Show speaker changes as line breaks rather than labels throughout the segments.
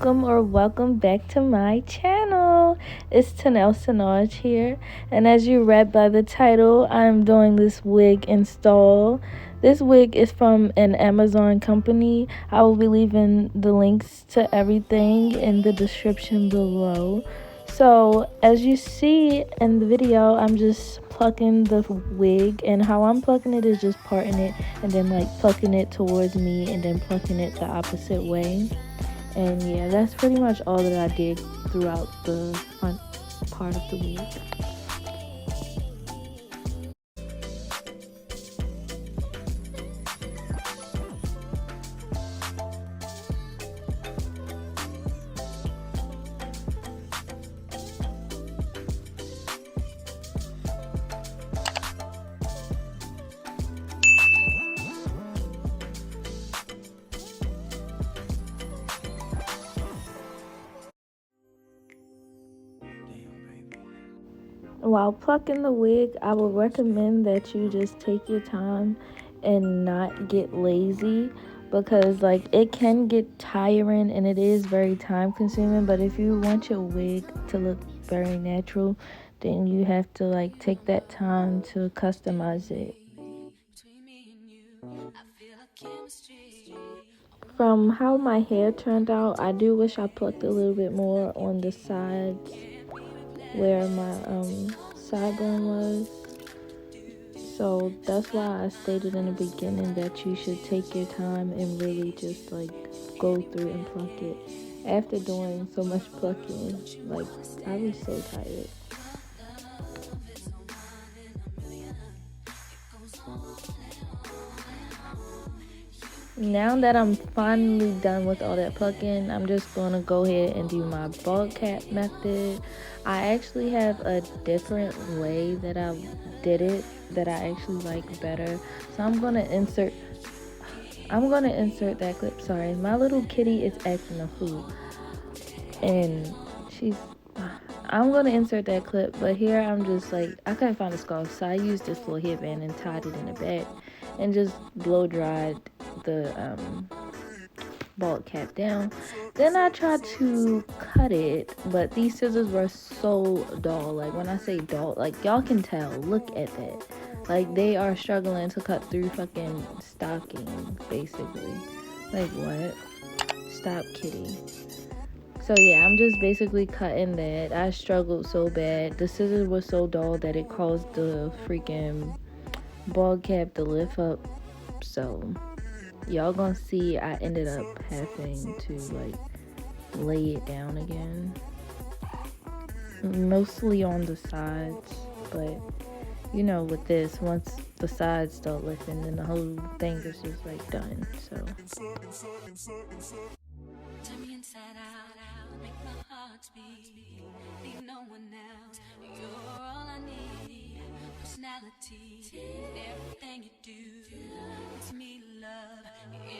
or welcome back to my channel. It's Ttenalbeauty here, and as you read by the title, I'm doing this wig install. This wig is from an Amazon company. I will be leaving the links to everything in the description below. So as you see in the video, I'm just plucking the wig, and how I'm plucking it is just parting it and then like plucking it towards me and then plucking it the opposite way. And yeah, that's pretty much all that I did throughout the front part of the wig. While plucking the wig, I would recommend that you just take your time and not get lazy, because like it can get tiring and it is very time consuming. But if you want your wig to look very natural, then you have to like take that time to customize it. From how my hair turned out, I do wish I plucked a little bit more on the sides where my sideburn was. So that's why I stated in the beginning that you should take your time and really just like go through and pluck it. After doing so much plucking, like I was so tired. Now that I'm finally done with all that plucking, I'm just gonna go ahead and do my bald cap method. I actually have a different way that I did it that I actually like better. So I'm gonna insert that clip. Sorry, my little kitty is acting a fool, and I'm gonna insert that clip, but here I'm just like, I couldn't find a scarf, so I used this little headband and tied it in the back and just blow dried the bald cap down. Then I tried to cut it, but these scissors were so dull. Like when I say dull, like y'all can tell, look at that. Like they are struggling to cut through fucking stocking, basically. Like what? Stop, kitty. So yeah, I'm just basically cutting that. I struggled so bad. The scissors were so dull that it caused the freaking bald cap to lift up. So y'all gonna see I ended up having to like lay it down again, mostly on the sides. But you know, with this, once the sides start lifting, then the whole thing is just like done. So turn me inside out, make my heart speed, need no one else, you're all I need. Personality, everything you do, it's me love,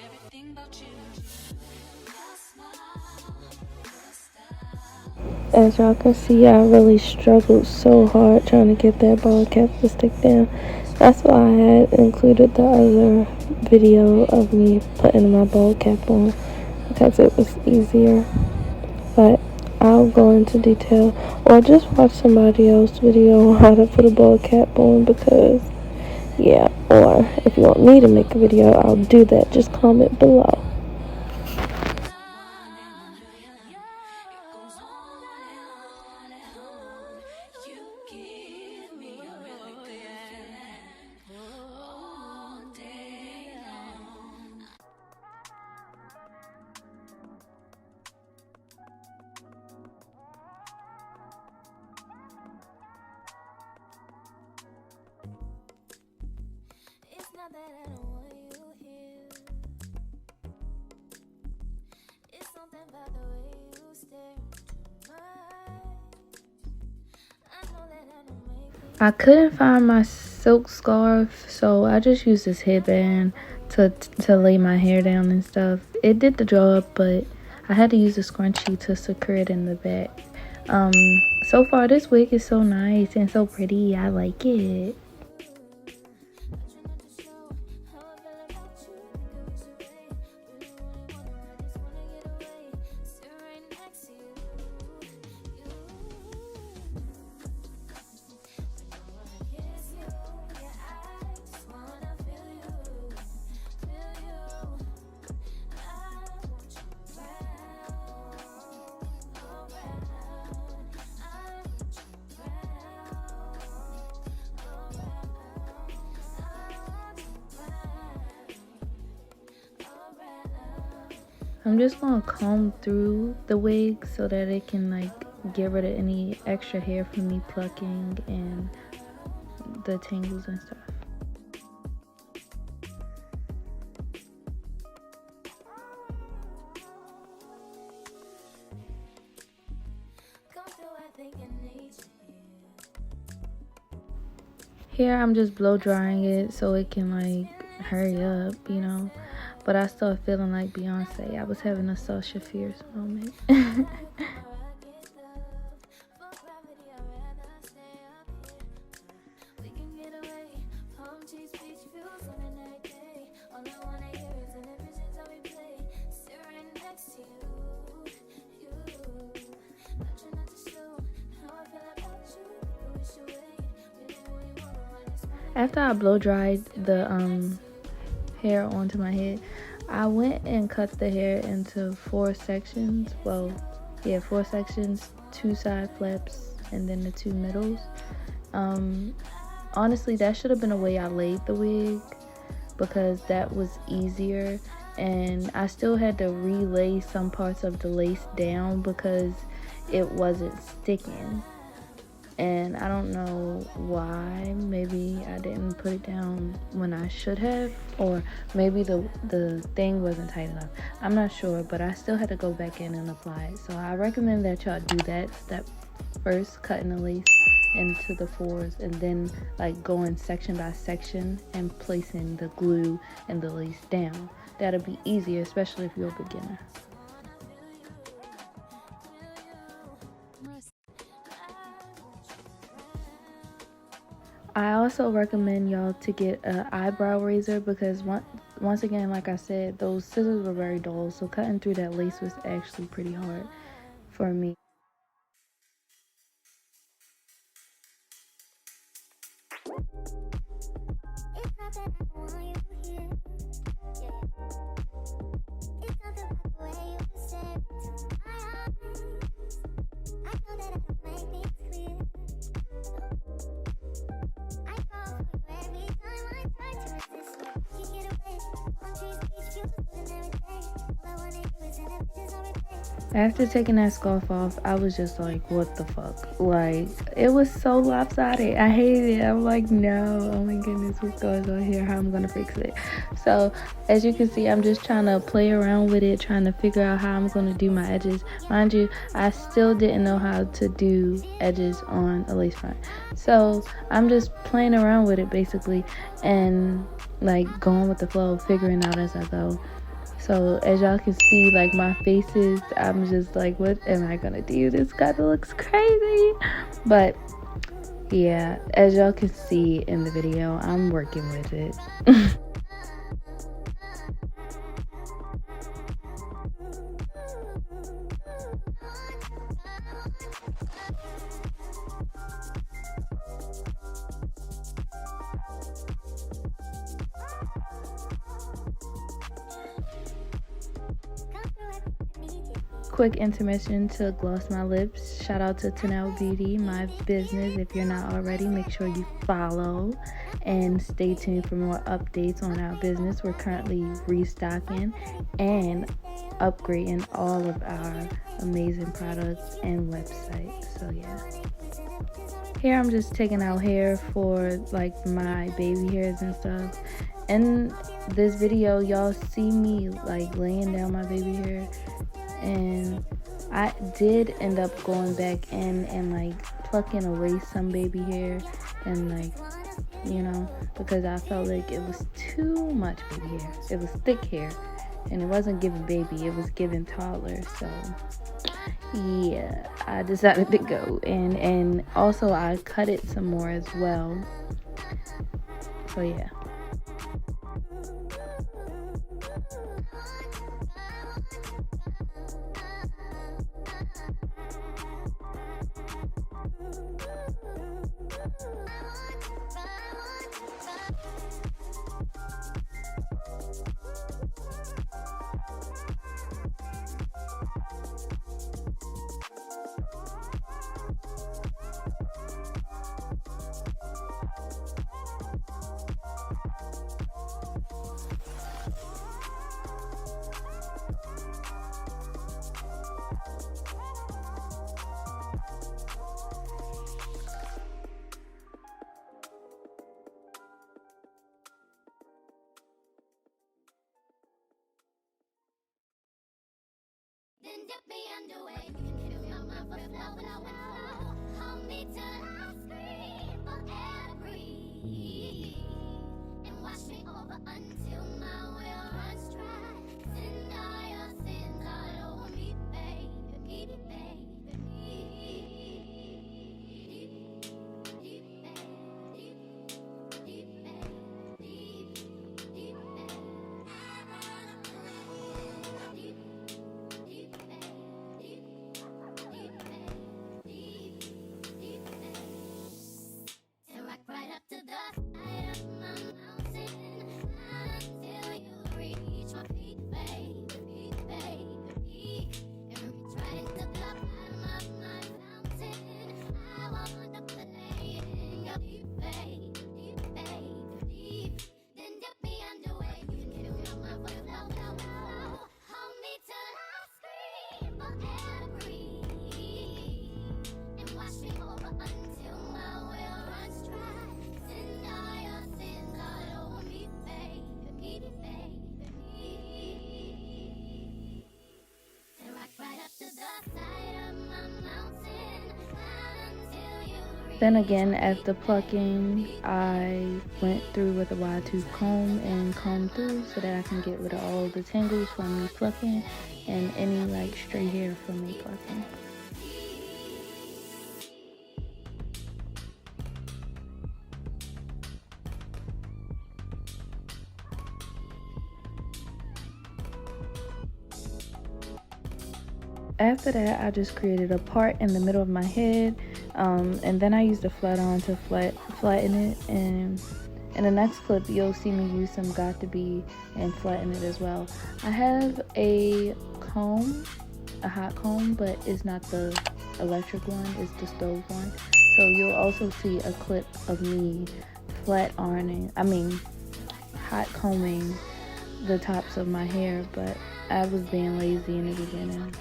everything about you. As y'all can see, I really struggled so hard trying to get that bald cap to stick down. That's why I had included the other video of me putting my bald cap on, because it was easier. But I'll go into detail, or just watch somebody else's video on how to put a bald cap on, because yeah, or if you want me to make a video, I'll do that. Just comment below. That I don't want you here. It's something about the way you stare into my eyes. I know that I don't make it. I couldn't find my silk scarf, so I just used this headband to lay my hair down and stuff. It did the job, but I had to use a scrunchie to secure it in the back. So far this wig is so nice and so pretty. I like it. I'm just gonna comb through the wig so that it can like get rid of any extra hair from me plucking and the tangles and stuff. Here I'm just blow drying it so it can like hurry up, you know. But I start feeling like Beyonce. I was having a Sasha Fierce moment. After I blow dried the hair onto my head, I went and cut the hair into 4 sections. Well, yeah, 4 sections, 2 side flaps, and then the 2 middles. Honestly, that should have been the way I laid the wig, because that was easier. And I still had to relay some parts of the lace down because it wasn't sticking. And I don't know why. Maybe I didn't put it down when I should have, or maybe the thing wasn't tight enough. I'm not sure, but I still had to go back in and apply it. So I recommend that y'all do that step first, cutting the lace into the 4s, and then like going section by section and placing the glue and the lace down. That'll be easier, especially if you're a beginner. I also recommend y'all to get an eyebrow razor, because once again, like I said, those scissors were very dull, so cutting through that lace was actually pretty hard for me. After taking that scarf off, I was just like, what the fuck? Like, it was so lopsided. I hated it. I'm like, no, oh my goodness, what's going on here? How I'm gonna fix it? So, as you can see, I'm just trying to play around with it, trying to figure out how I'm gonna do my edges. Mind you, I still didn't know how to do edges on a lace front. So, I'm just playing around with it basically, and like going with the flow, figuring out as I go. So as y'all can see, like my faces, I'm just like, what am I gonna do? This kind of looks crazy. But yeah, as y'all can see in the video, I'm working with it. Quick intermission to gloss my lips. Shout out to Ttenalbeauty, my business. If you're not already, make sure you follow and stay tuned for more updates on our business. We're currently restocking and upgrading all of our amazing products and website. So yeah. Here I'm just taking out hair for like my baby hairs and stuff. In this video, y'all see me like laying down my baby hair, and I did end up going back in and like plucking away some baby hair, and like, you know, because I felt like it was too much baby hair. It was thick hair and it wasn't giving baby, it was giving toddler. So yeah, I decided to go and also I cut it some more as well. So yeah. Then again, after plucking, I went through with a wide tooth comb and combed through so that I can get rid of all the tangles from me plucking and any like stray hair from me plucking. After that, I just created a part in the middle of my head, and then I used a flat iron to flatten it. And in the next clip, you'll see me use some Got To Be and flatten it as well. I have a comb, a hot comb, but it's not the electric one, it's the stove one. So you'll also see a clip of me hot combing the tops of my hair, but I was being lazy in the beginning.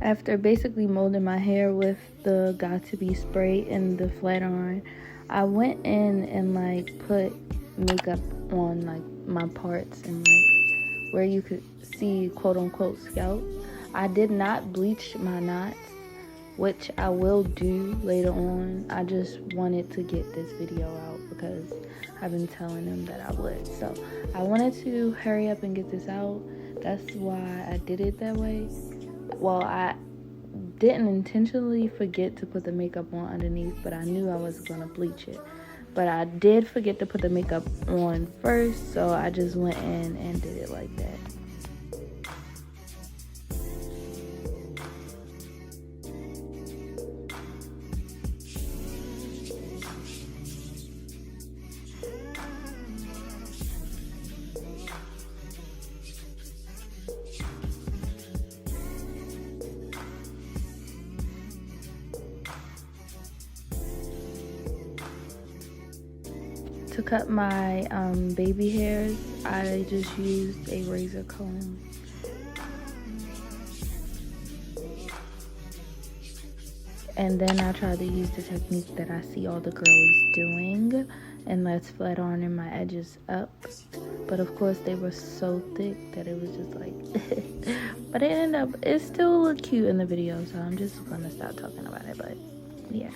After basically molding my hair with the Got To Be spray and the flat iron, I went in and like put makeup on like my parts and like where you could see quote unquote scalp. I did not bleach my knots, which I will do later on. I just wanted to get this video out because I've been telling them that I would. So I wanted to hurry up and get this out. That's why I did it that way. Well, I didn't intentionally forget to put the makeup on underneath, but I knew I was gonna bleach it. But I did forget to put the makeup on first, so I just went in and did it like that. To cut my baby hairs, I just used a razor comb. And then I try to use the technique that I see all the girlies doing, and that's flat ironing my edges up. But of course they were so thick that it was just like but it still looked cute in the video, so I'm just gonna stop talking about it. But yeah.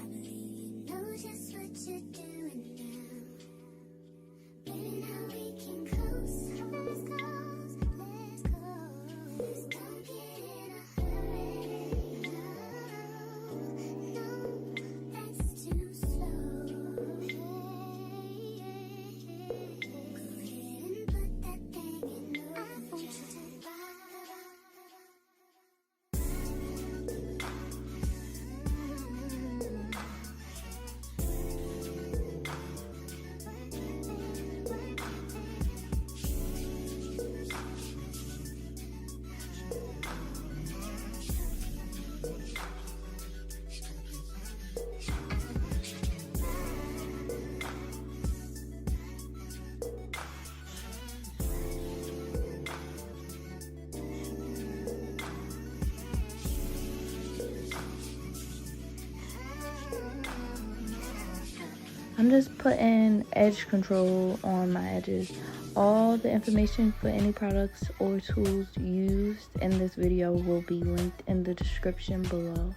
I'm just putting edge control on my edges. All the information for any products or tools used in this video will be linked in the description below.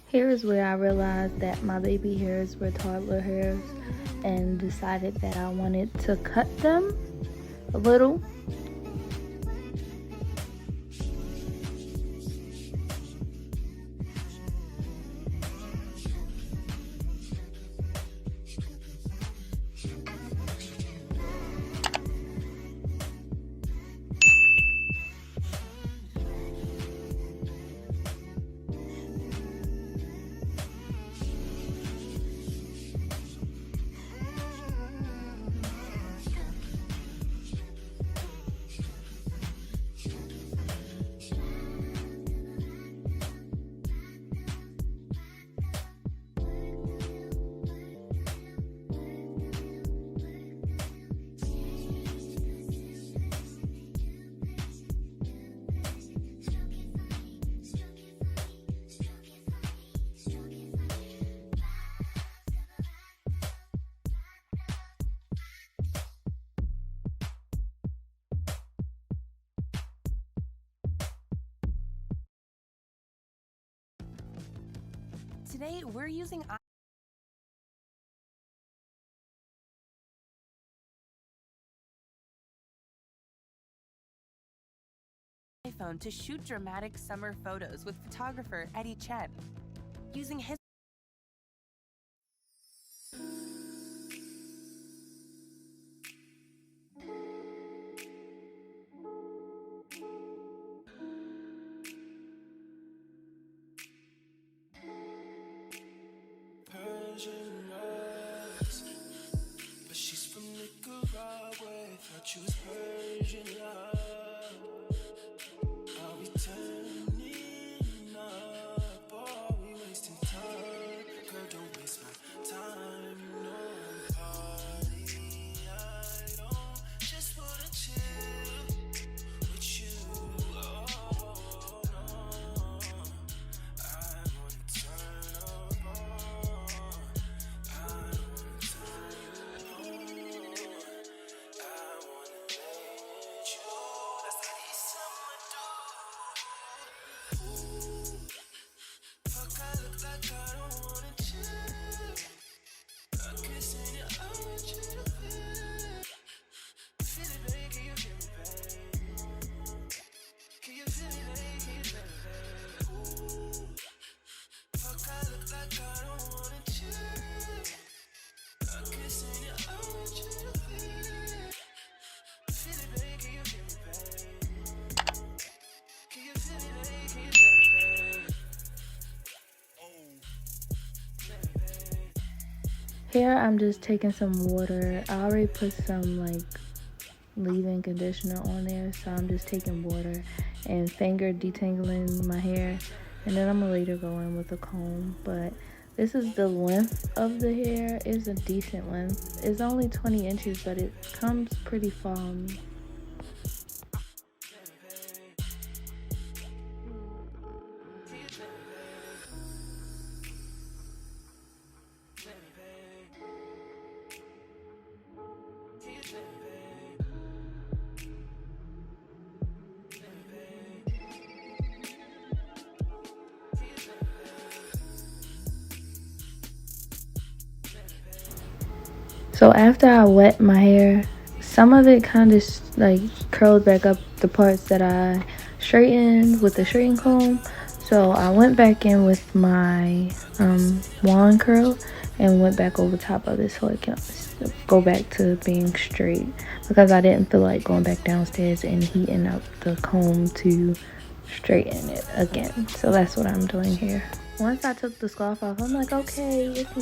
Here is where I realized that my baby hairs were toddler hairs and decided that I wanted to cut them a little.
Today, we're using iPhone to shoot dramatic summer photos with photographer Eddie Chen. Using his
but she's from Nicaragua. Thought she was Persian love. Are we turning up? Or are we wasting time? Girl, don't waste my time. No party. I don't just wanna chill with you. Oh no, I wanna turn up on.
Here I'm just taking some water. I already put some like leave-in conditioner on there, so I'm just taking water and finger detangling my hair, and then I'm gonna later go in with a comb. But this is the length of the hair. It's a decent length. It's only 20 inches, but it comes pretty far on me. So after I wet my hair, some of it kind of like curled back up, the parts that I straightened with the straightening comb. So I went back in with my wand curl and went back over top of it so it can go back to being straight, because I didn't feel like going back downstairs and heating up the comb to straighten it again. So that's what I'm doing here. Once I took the scarf off, I'm like, okay, it's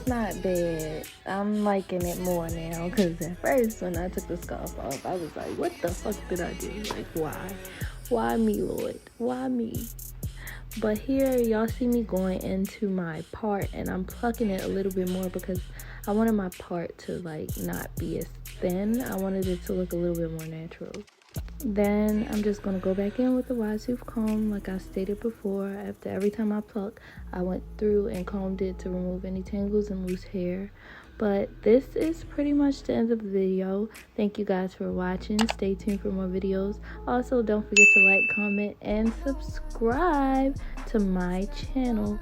not bad. I'm liking it more now, because at first when I took the scarf off, I was like, what the fuck did I do? Like, why me, Lord? Why me? But here y'all see me going into my part, and I'm plucking it a little bit more because I wanted my part to like not be as thin. I wanted it to look a little bit more natural. Then I'm just going to go back in with the wide tooth comb like I stated before. After every time I pluck, I went through and combed it to remove any tangles and loose hair. But this is pretty much the end of the video. Thank you guys for watching. Stay tuned for more videos. Also, don't forget to like, comment, and subscribe to my channel.